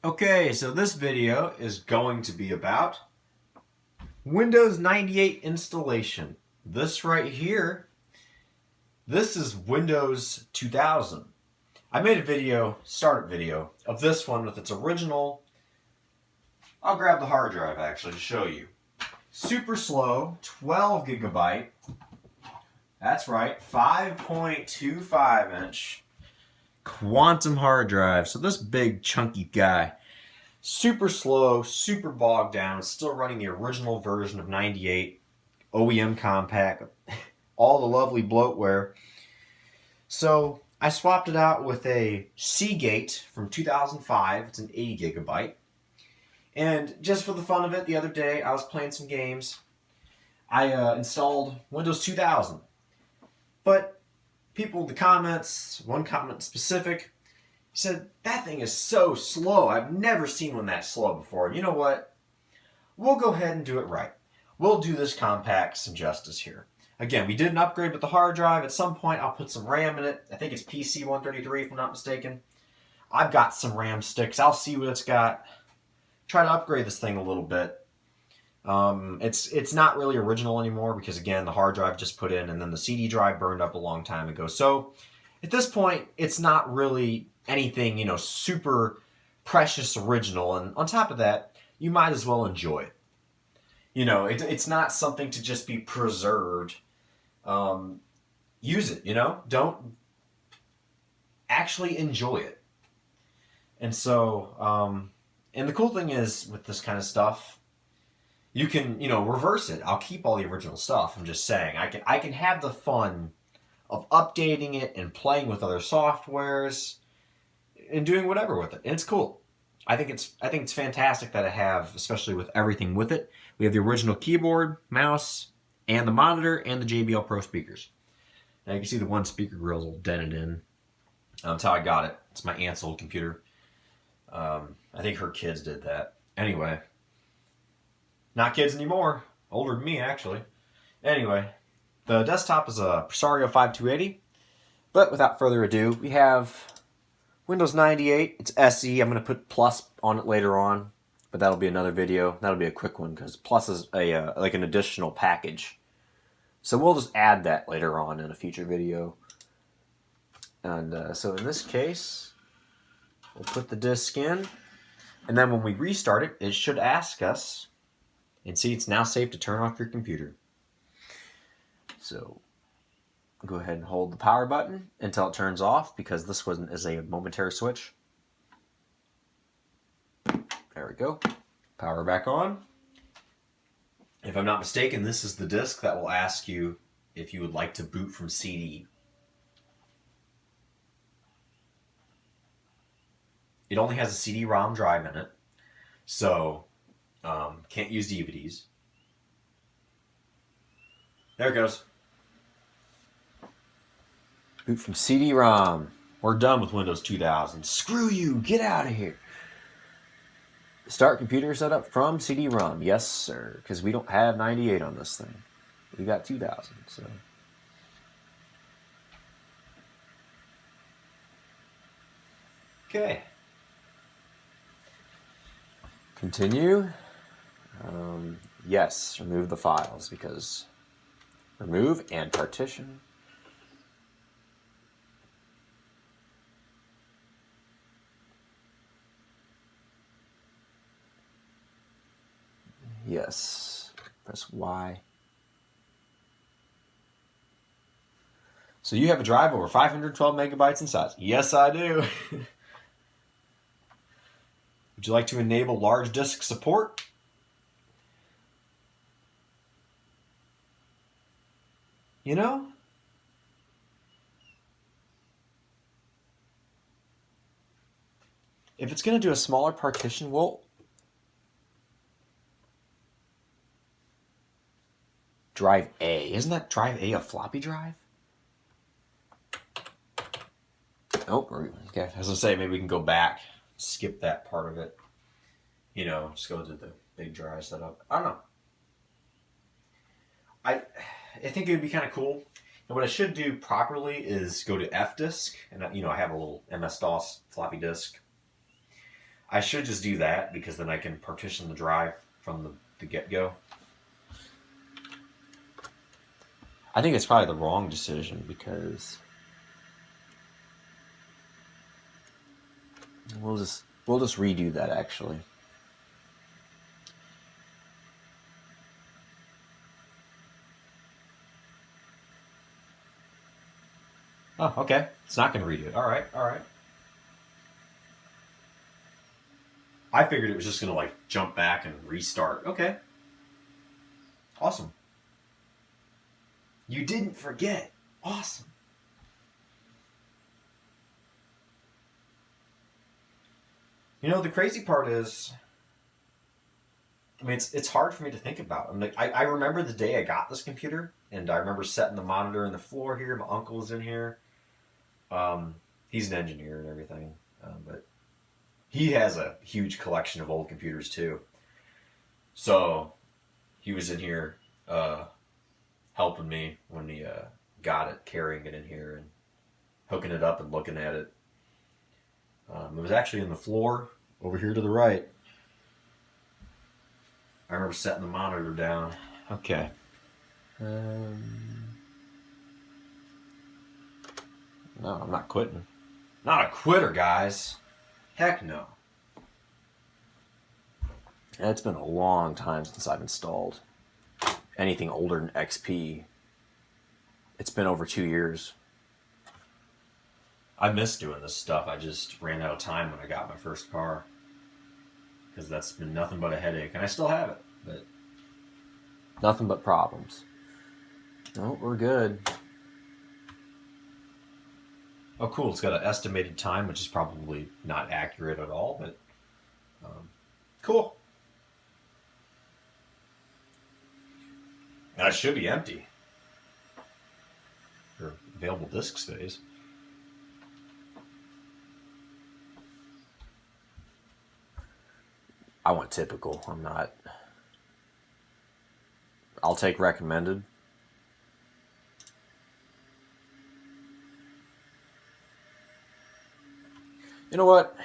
Okay, so this video is going to be about Windows 98 installation. This right here, this is Windows 2000. I made a startup video of this one with its original. I'll grab the hard drive actually to show you. Super slow, 12 gigabyte. That's right, 5.25 inch quantum hard drive. So this big chunky guy, super slow, super bogged down, still running the original version of 98 OEM compact, all the lovely bloatware. So I swapped it out with a Seagate from 2005. It's an 80 gigabyte. And just for the fun of it, the other day I was playing some games. I installed Windows 2000. But people in the comments, one comment specific, said, that thing is so slow. I've never seen one that slow before. You know what? We'll go ahead and do it right. We'll do this compact some justice here. Again, we did an upgrade with the hard drive. At some point, I'll put some RAM in it. I think it's PC133 if I'm not mistaken. I've got some RAM sticks. I'll see what it's got. Try to upgrade this thing a little bit. It's not really original anymore because, again, the hard drive just put in and then the CD drive burned up a long time ago. So at this point, it's not really anything, super precious original. And on top of that, you might as well enjoy it. It's not something to just be preserved. Use it, don't actually enjoy it. And so, and the cool thing is with this kind of stuff, you can, reverse it. I'll keep all the original stuff. I'm just saying, I can have the fun of updating it and playing with other softwares and doing whatever with it. And it's cool. I think it's fantastic that I have, especially with everything with it. We have the original keyboard, mouse, and the monitor, and the JBL Pro speakers. Now you can see the one speaker grill's all dented in. That's how I got it. It's my aunt's old computer. I think her kids did that. Anyway. Not kids anymore. Older than me, actually. Anyway, the desktop is a Presario 5280. But without further ado, we have Windows 98. It's SE. I'm going to put Plus on it later on, but that'll be another video. That'll be a quick one because Plus is like an additional package. So we'll just add that later on in a future video. And so in this case, we'll put the disk in. And then when we restart it, it should ask us. And see, it's now safe to turn off your computer. So go ahead and hold the power button until it turns off because this one is a momentary switch. There we go. Power back on. If I'm not mistaken, this is the disk that will ask you if you would like to boot from CD. It only has a CD-ROM drive in it. So can't use DVDs. There it goes. Boot from CD-ROM. We're done with Windows 2000. Screw you! Get out of here! Start computer setup from CD-ROM. Yes, sir. Because we don't have 98 on this thing. We got 2000, so... Okay. Continue. Yes, remove the files because remove and partition. Yes, press Y. So you have a drive over 512 megabytes in size. Yes, I do. Would you like to enable large disk support? If it's going to do a smaller partition, well, drive A. Isn't that drive A a floppy drive? Oh, okay. As I was going to say, maybe we can go back, skip that part of it. Just go to the big drive setup. I don't know. I think it would be kind of cool. And what I should do properly is go to F-Disk. And, I have a little MS-DOS floppy disk. I should just do that because then I can partition the drive from the get-go. I think it's probably the wrong decision because we'll just redo that actually. Oh, okay. It's not going to redo it. All right, all right. I figured it was just going to like jump back and restart. Okay. Awesome. You didn't forget. Awesome. You know, the crazy part is, I mean, it's hard for me to think about. I'm like, I remember the day I got this computer, and I remember setting the monitor in the floor here. My uncle was in here. He's an engineer and everything, but he has a huge collection of old computers too. So he was in here helping me when he got it, carrying it in here and hooking it up and looking at it. It was actually in the floor over here to the right. I remember setting the monitor down. Okay. No, I'm not quitting. Not a quitter, guys. Heck no. It's been a long time since I've installed anything older than XP. It's been over 2 years. I miss doing this stuff. I just ran out of time when I got my first car. Because that's been nothing but a headache. And I still have it. But nothing but problems. No, we're good. Oh, cool. It's got an estimated time, which is probably not accurate at all. But cool. That should be empty. For available disk space. I want typical. I'm not. I'll take recommended. You know what?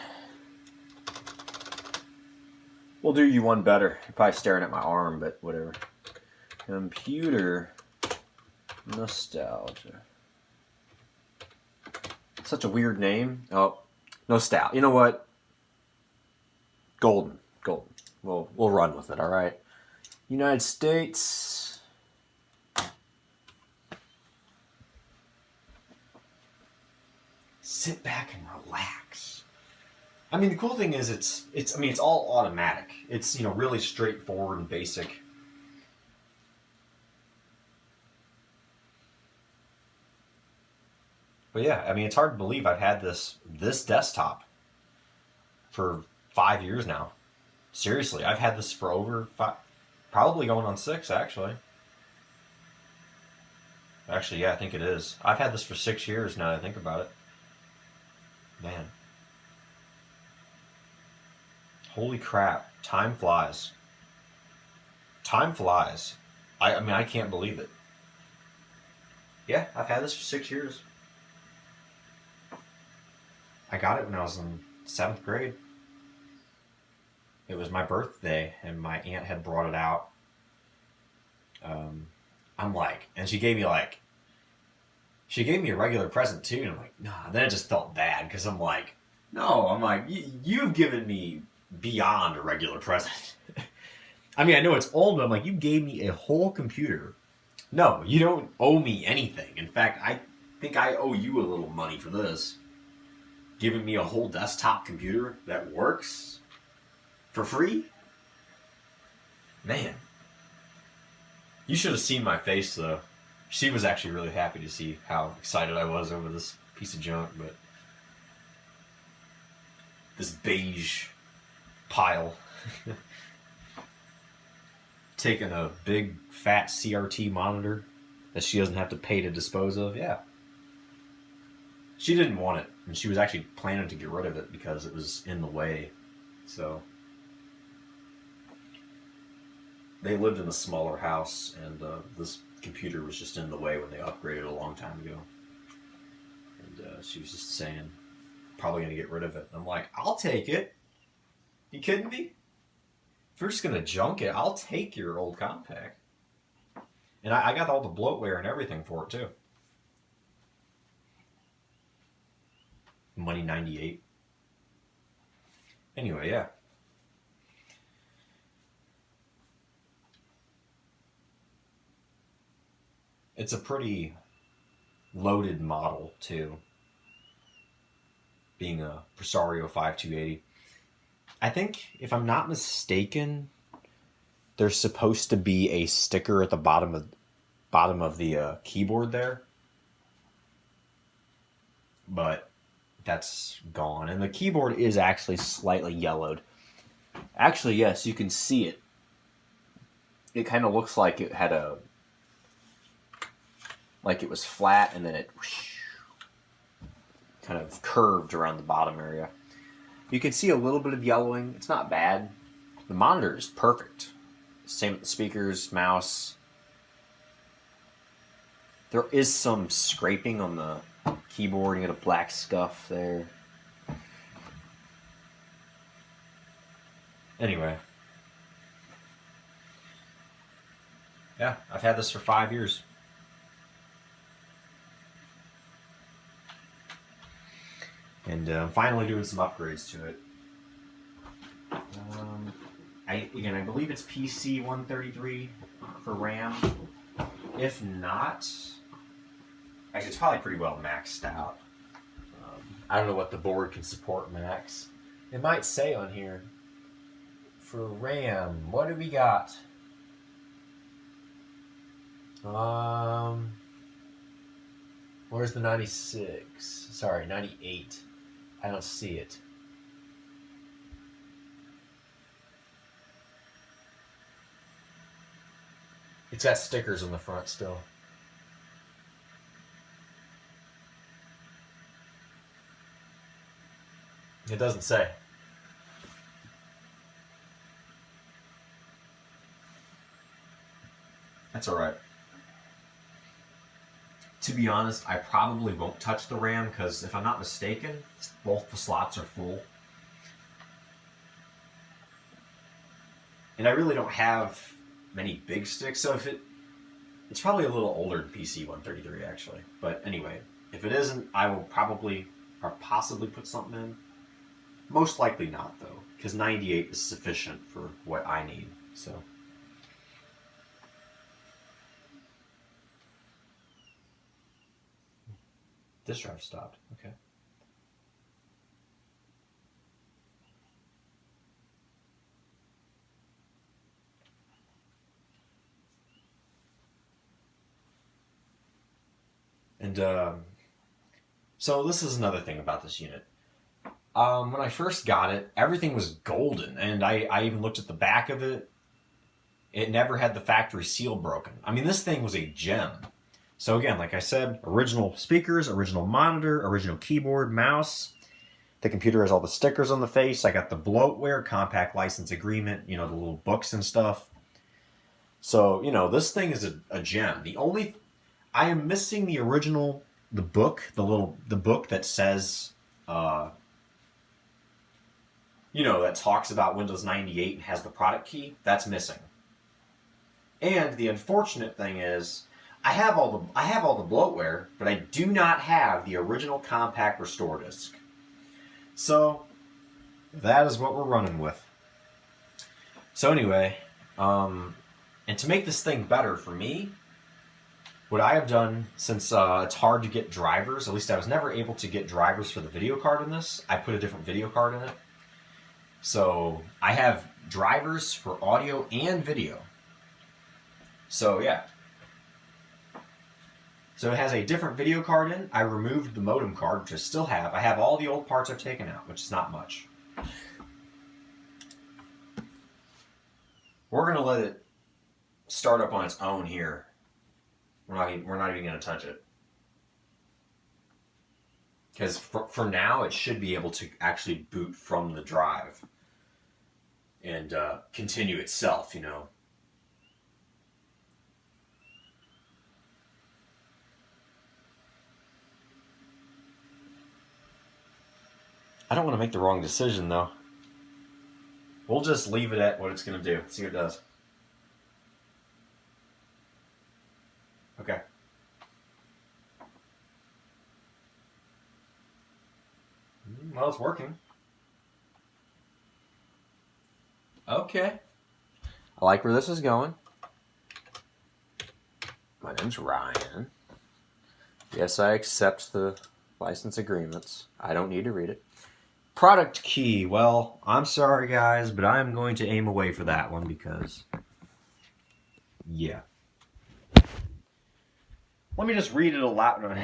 We'll do you one better. You're probably staring at my arm, but whatever. Computer nostalgia. Such a weird name. Oh, nostalgia. You know what? Golden. We'll run with it. All right. United States. Sit back and relax. I mean, the cool thing is it's all automatic. It's, really straightforward and basic. But yeah, I mean, it's hard to believe I've had this desktop for 5 years now. Seriously, I've had this for over 5, probably going on 6, actually. Actually, yeah, I think it is. I've had this for 6 years now that I think about it. Man. Holy crap. Time flies. Time flies. I mean, I can't believe it. Yeah, I've had this for 6 years. I got it when I was in 7th grade. It was my birthday, and my aunt had brought it out. I'm like, and she gave me a regular present too, and I'm like, nah. Then it just felt bad because I'm like, no, I'm like, you've given me beyond a regular present. I mean, I know it's old, but I'm like, you gave me a whole computer. No, you don't owe me anything. In fact, I think I owe you a little money for this. Giving me a whole desktop computer that works for free? Man. You should have seen my face, though. She was actually really happy to see how excited I was over this piece of junk, but this beige pile. Taking a big, fat CRT monitor that she doesn't have to pay to dispose of. Yeah. She didn't want it, and she was actually planning to get rid of it because it was in the way. So they lived in a smaller house, and this computer was just in the way when they upgraded a long time ago. And she was just saying, probably going to get rid of it. And I'm like, I'll take it. You kidding me? If you're just gonna junk it, I'll take your old compact. And I got all the bloatware and everything for it too. Money 98. Anyway, yeah. It's a pretty loaded model too, being a Presario 5280. I think, if I'm not mistaken, there's supposed to be a sticker at the bottom of the keyboard there, but that's gone. And the keyboard is actually slightly yellowed. Actually, yes, you can see it. It kind of looks like it had like it was flat and then it kind of curved around the bottom area. You can see a little bit of yellowing. It's not bad. The monitor is perfect. Same with the speakers, mouse. There is some scraping on the keyboard. You got a black scuff there. Anyway. Yeah, I've had this for 5 years. And I'm finally doing some upgrades to it. I believe it's PC 133 for RAM. If not, actually, it's probably pretty well maxed out. I don't know what the board can support max. It might say on here. For RAM, what do we got? Where's the 96? Sorry, 98. I don't see it. It's got stickers on the front still. It doesn't say. That's all right. To be honest, I probably won't touch the RAM because if I'm not mistaken, both the slots are full. And I really don't have many big sticks, so it's probably a little older than PC 133 actually. But anyway, if it isn't, I will probably or possibly put something in. Most likely not though, because 98 is sufficient for what I need. So. This drive stopped. Okay. And so this is another thing about this unit. When I first got it, everything was golden, and I even looked at the back of it. It never had the factory seal broken. I mean, this thing was a gem. So again, like I said, original speakers, original monitor, original keyboard, mouse. The computer has all the stickers on the face. I got the bloatware, compact license agreement, the little books and stuff. So, this thing is a gem. I am missing the original, the book that says, that talks about Windows 98 and has the product key. That's missing. And the unfortunate thing is, I have all the bloatware, but I do not have the original compact restore disk. So that is what we're running with. So anyway, and to make this thing better for me, what I have done, since it's hard to get drivers, at least I was never able to get drivers for the video card in this, I put a different video card in it. So I have drivers for audio and video. So yeah. So it has a different video card in. I removed the modem card, which I still have. I have all the old parts I've taken out, which is not much. We're going to let it start up on its own here. We're not even going to touch it. Because for now, it should be able to actually boot from the drive and continue itself, I don't want to make the wrong decision, though. We'll just leave it at what it's going to do. See what it does. Okay. Well, it's working. Okay. I like where this is going. My name's Ryan. Yes, I accept the license agreements. I don't need to read it. Product key. Well, I'm sorry, guys, but I'm going to aim away for that one because, yeah. Let me just read it aloud.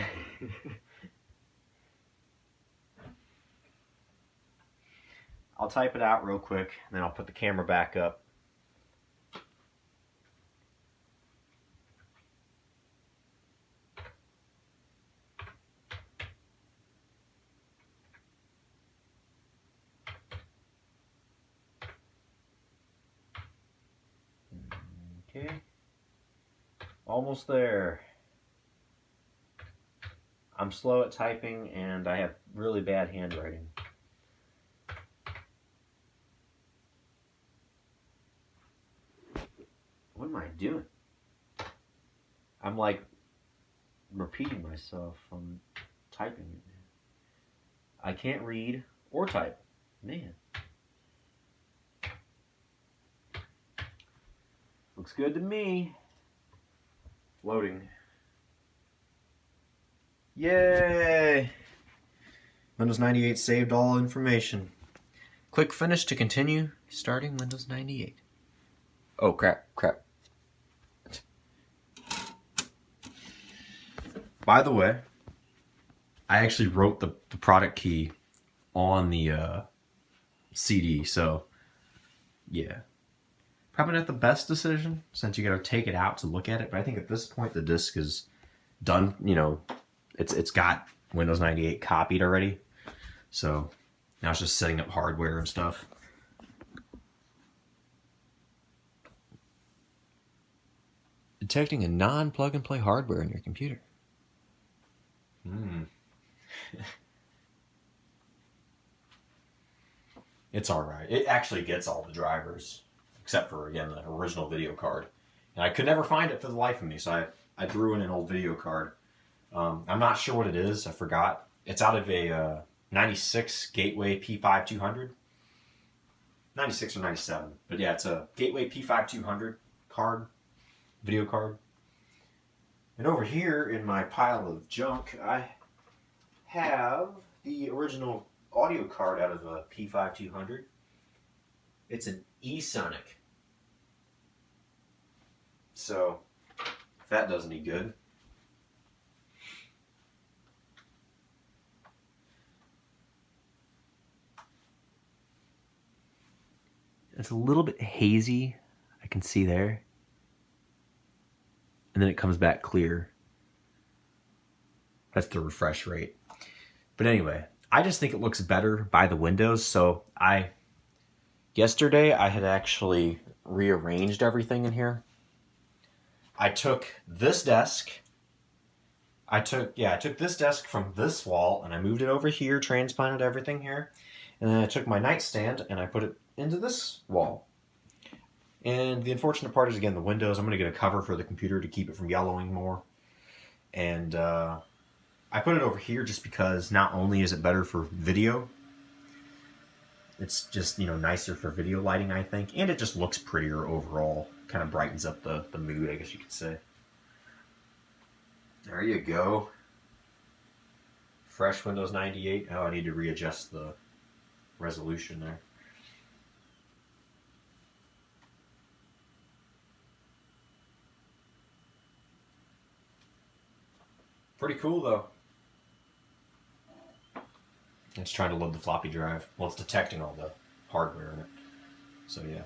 I'll type it out real quick, and then I'll put the camera back up. Okay. Almost there. I'm slow at typing, and I have really bad handwriting. What am I doing? I'm like repeating myself from typing it. I can't read or type. Man. Looks good to me. Loading. Yay! Windows 98 saved all information. Click Finish to continue starting Windows 98. Oh, crap. By the way, I actually wrote the product key on the CD, so yeah. Probably not the best decision since you gotta take it out to look at it, but I think at this point the disk is done, you know, it's got Windows 98 copied already. So now it's just setting up hardware and stuff. Detecting a non-plug-and-play hardware in your computer. It's alright. It actually gets all the drivers, except for, again, the original video card. And I could never find it for the life of me, so I threw in an old video card. I'm not sure what it is. I forgot. It's out of a 96 Gateway P5200. 96 or 97. But yeah, it's a Gateway P5200 card, video card. And over here in my pile of junk, I have the original audio card out of a P5200. It's an eSonic. So, if that does any good. It's a little bit hazy, I can see there. And then it comes back clear. That's the refresh rate. But anyway, I just think it looks better by the windows. So yesterday I had actually rearranged everything in here. I took this desk. I took this desk from this wall and I moved it over here, transplanted everything here. And then I took my nightstand and I put it into this wall. And the unfortunate part is, again, the windows. I'm going to get a cover for the computer to keep it from yellowing more. And I put it over here just because not only is it better for video, it's just, you know, nicer for video lighting, I think. And it just looks prettier overall. Kind of brightens up the mood, I guess you could say. There you go. Fresh Windows 98. Oh, I need to readjust the resolution there. Pretty cool, though. It's trying to load the floppy drive. Well, it's detecting all the hardware in it. So, yeah.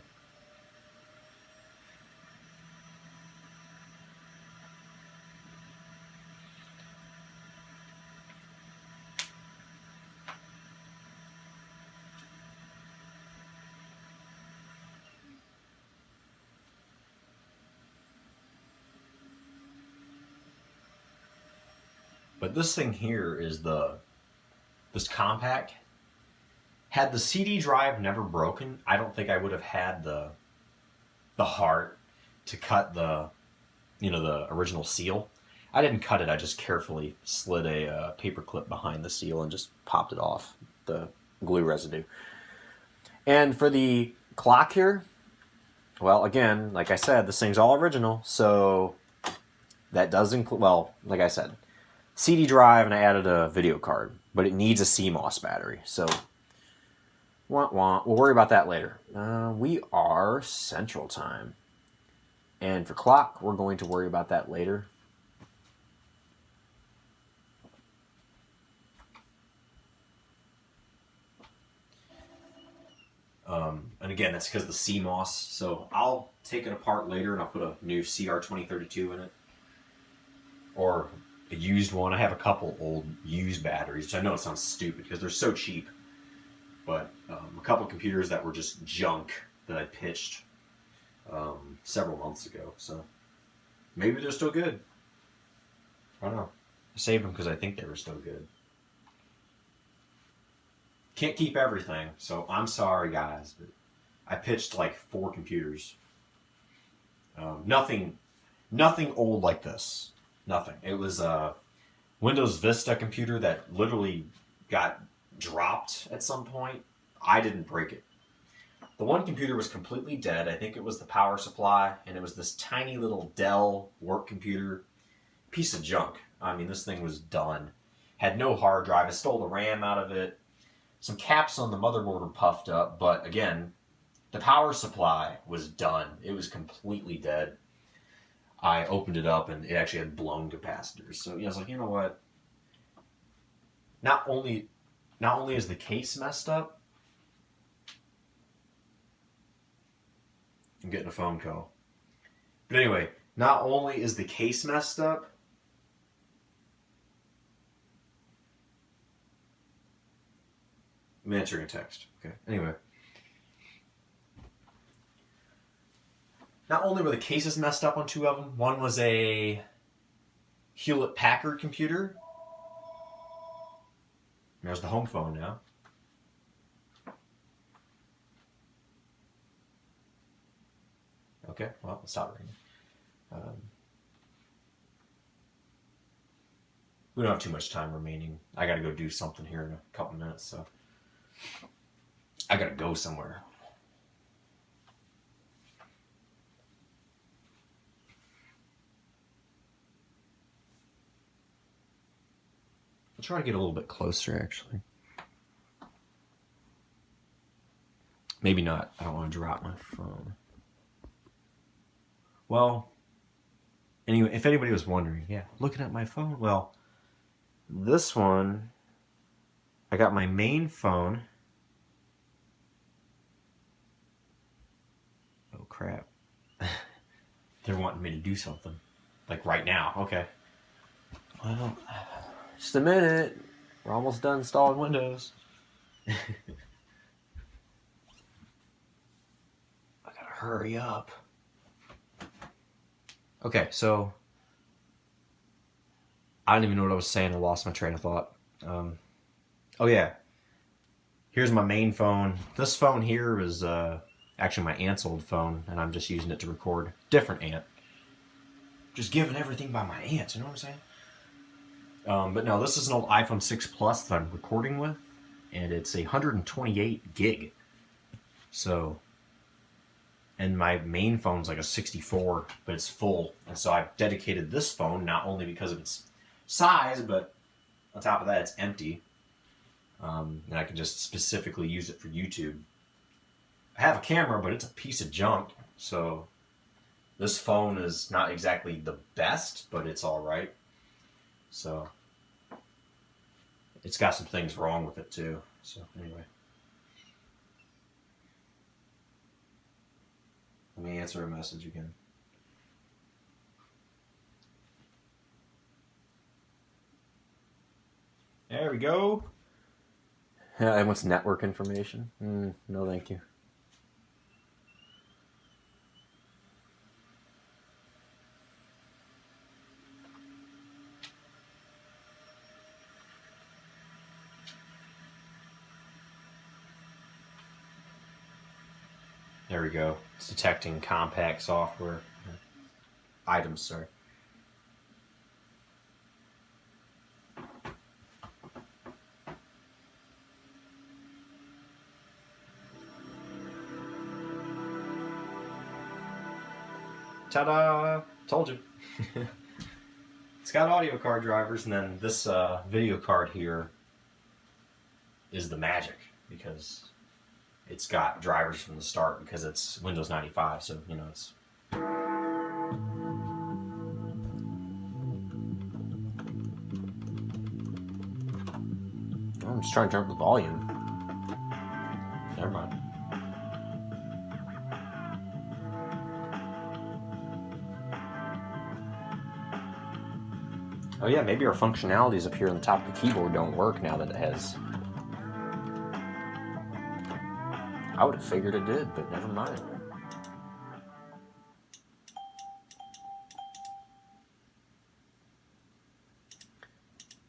But this thing here is this compact Had the CD drive never broken, I don't think I would have had the heart to cut the the original seal. I didn't cut it. I just carefully slid a paper clip behind the seal and just popped it off, the glue residue. And for the clock here, well, again, like I said, this thing's all original, so that does include, well, like I said, CD drive, and I added a video card, but it needs a CMOS battery, so we'll worry about that later. We are Central Time, and for clock, we're going to worry about that later. And again, that's because of the CMOS. So I'll take it apart later and I'll put a new CR2032 in it. Or a used one. I have a couple old used batteries, which I know it sounds stupid because they're so cheap. But a couple computers that were just junk that I pitched several months ago. So maybe they're still good. I don't know. I saved them because I think they were still good. Can't keep everything, so I'm sorry, guys, but I pitched like 4 computers. Nothing old like this. Nothing. It was a Windows Vista computer that literally got dropped at some point. I didn't break it. The one computer was completely dead. I think it was the power supply, and it was this tiny little Dell work computer. Piece of junk. I mean, this thing was done. Had no hard drive. I stole the RAM out of it. Some caps on the motherboard were puffed up, but again, the power supply was done. It was completely dead. I opened it up and it actually had blown capacitors. So I was like, you know what? Not only is the case messed up, I'm getting a phone call. But anyway, not only is the case messed up, I'm answering a text. Okay. Anyway. Not only were the cases messed up on 2 of them, one was a Hewlett-Packard computer. There's the home phone now. Okay, well, let's stop ringing. We don't have too much time remaining. I gotta go do something here in a couple minutes, so I gotta go somewhere. I'll try to get a little bit closer, actually. Maybe not. I don't want to drop my phone. Well, anyway, if anybody was wondering, yeah, looking at my phone, well, this one, I got my main phone. Oh, crap. They're wanting me to do something. Like right now. Okay. Well, just a minute. We're almost done installing Windows. I gotta hurry up. Okay, so I don't even know what I was saying. I lost my train of thought. Oh yeah, here's my main phone. This phone here is actually my aunt's old phone, and I'm just using it to record. Different aunt. Just giving everything by my aunt. You know what I'm saying? But no, this is an old iPhone 6 Plus that I'm recording with, and it's 128 gig. So. And my main phone's like a 64, but it's full. And so I've dedicated this phone, not only because of its size, but on top of that, it's empty. And I can just specifically use it for YouTube. I have a camera, but it's a piece of junk. So this phone is not exactly the best, but it's all right. So it's got some things wrong with it too. So anyway. Let me answer a message again. There we go. I want network information. No, thank you. There we go. It's detecting compact software. Items, sorry. Ta-da! Told you. It's got audio card drivers, and then this video card here is the magic, because it's got drivers from the start, because it's Windows 95, so, you know, it's... I'm just trying to turn up the volume. Never mind. Oh yeah, maybe our functionalities up here on the top of the keyboard don't work now that it has... I would have figured it did, but never mind.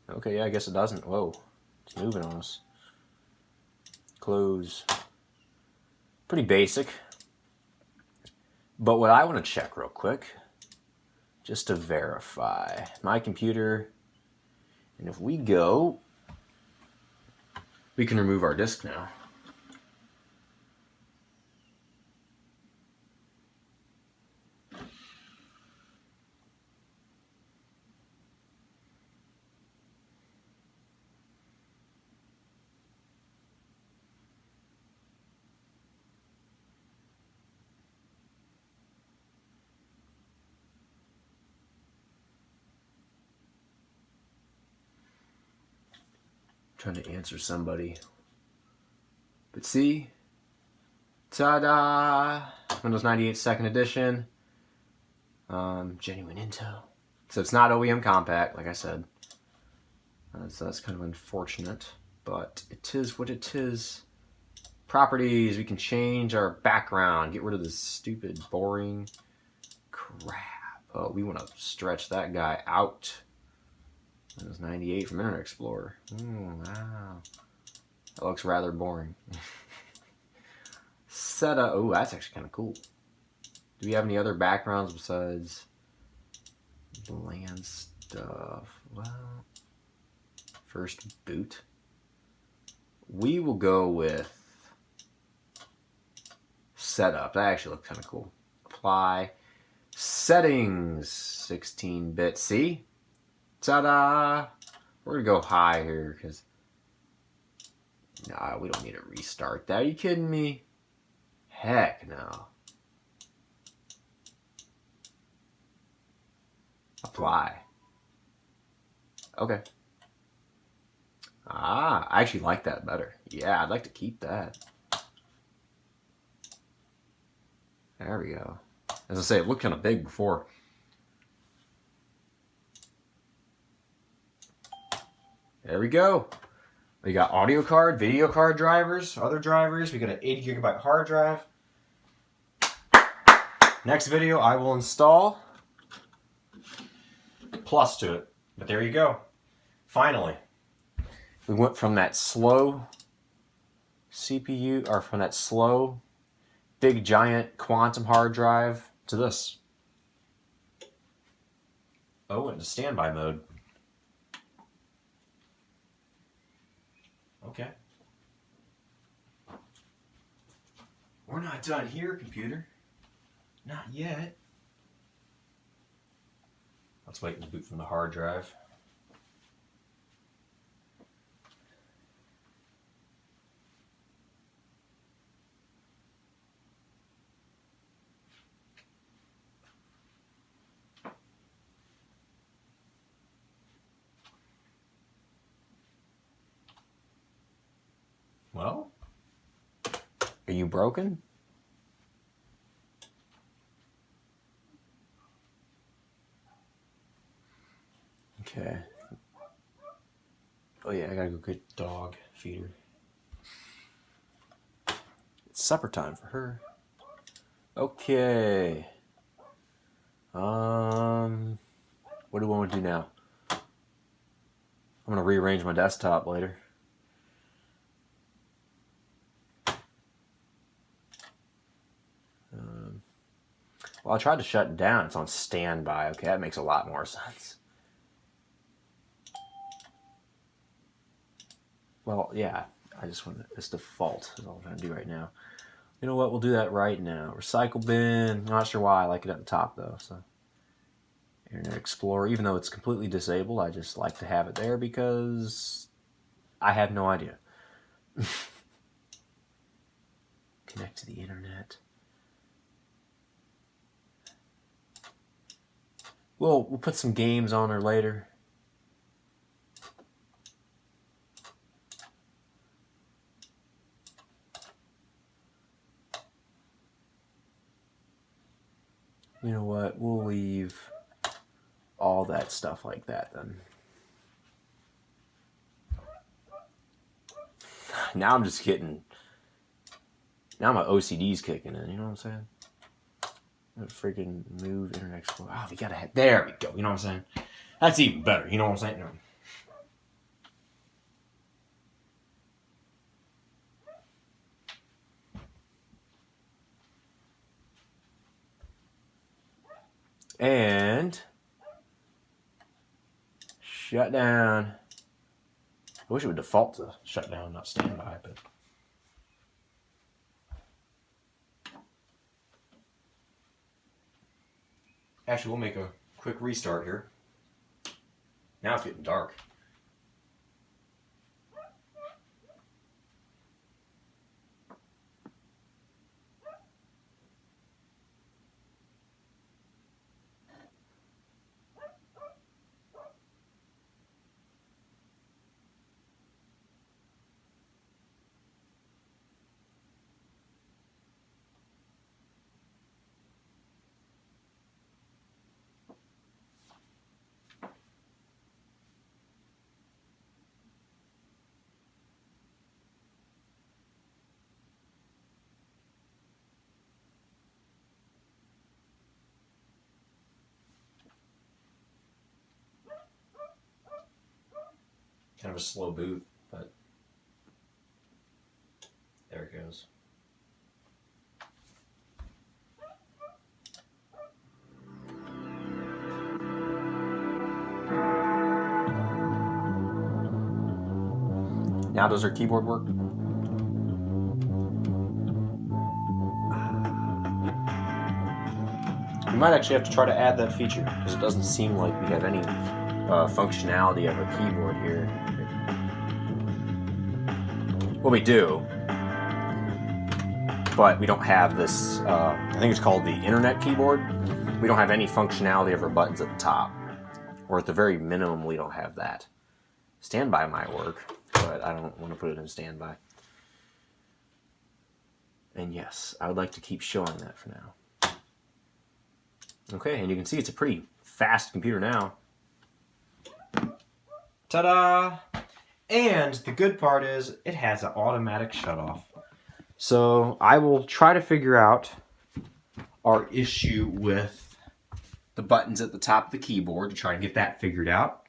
Okay, yeah, I guess it doesn't. Whoa, it's moving on us. Close. Pretty basic. But what I want to check real quick, just to verify, my computer, and if we go, we can remove our disk now. Trying to answer somebody. But see, ta-da! Windows 98 2nd edition. Genuine Intel. So it's not OEM compact, like I said. So that's kind of unfortunate, but it is what it is. Properties, we can change our background, get rid of this stupid, boring crap. Oh, we want to stretch that guy out. Windows 98 from Internet Explorer. Ooh, wow. That looks rather boring. Setup. Oh, that's actually kind of cool. Do we have any other backgrounds besides bland stuff? Well, first boot. We will go with setup. That actually looks kind of cool. Apply. Settings. 16-bit. See? Ta-da! We're going to go high here because... Nah, we don't need to restart that. Are you kidding me? Heck no. Apply. Okay. Ah, I actually like that better. Yeah, I'd like to keep that. There we go. As I say, it looked kind of big before. There we go. We got audio card, video card drivers, other drivers. We got an 80 gigabyte hard drive. Next video, I will install Plus to it. But there you go. Finally. We went from that slow CPU, or from that slow, big giant quantum hard drive to this. Oh, into standby mode. Okay. We're not done here, computer. Not yet. Let's wait and boot from the hard drive. Well, are you broken? Okay. Oh yeah, I gotta go get dog feeder. It's supper time for her. Okay. What do I want to do now? I'm gonna rearrange my desktop later. Well, I tried to shut it down. It's on standby. Okay, that makes a lot more sense. Well, yeah, I just want it's default is all I'm trying to do right now. You know what? We'll do that right now. Recycle bin. Not sure why I like it at the top though. So Internet Explorer, even though it's completely disabled, I just like to have it there because I have no idea. Connect to the internet. We'll put some games on there later. You know what? We'll leave all that stuff like that then. Now I'm just getting... Now my OCD's kicking in, you know what I'm saying? Freaking move Internet Explorer. Oh, we gotta head. There we go, you know what I'm saying? That's even better, you know what I'm saying? No. And shut down. I wish it would default to shut down, not standby, but actually we'll make a quick restart here. Now it's getting dark. Kind of a slow boot, but there it goes. Now does our keyboard work? We might actually have to try to add that feature because it doesn't seem like we have any functionality of a keyboard here. Well, we do, but we don't have this, I think it's called the Internet keyboard. We don't have any functionality of our buttons at the top, or at the very minimum, we don't have that. Standby might work, but I don't want to put it in standby. And yes, I would like to keep showing that for now. Okay, and you can see it's a pretty fast computer now. Ta-da! And the good part is it has an automatic shut-off. So I will try to figure out our issue with the buttons at the top of the keyboard to try and get that figured out.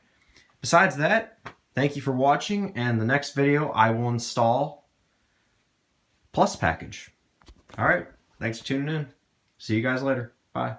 Besides that, thank you for watching, and the next video I will install Plus package. Alright, thanks for tuning in. See you guys later. Bye.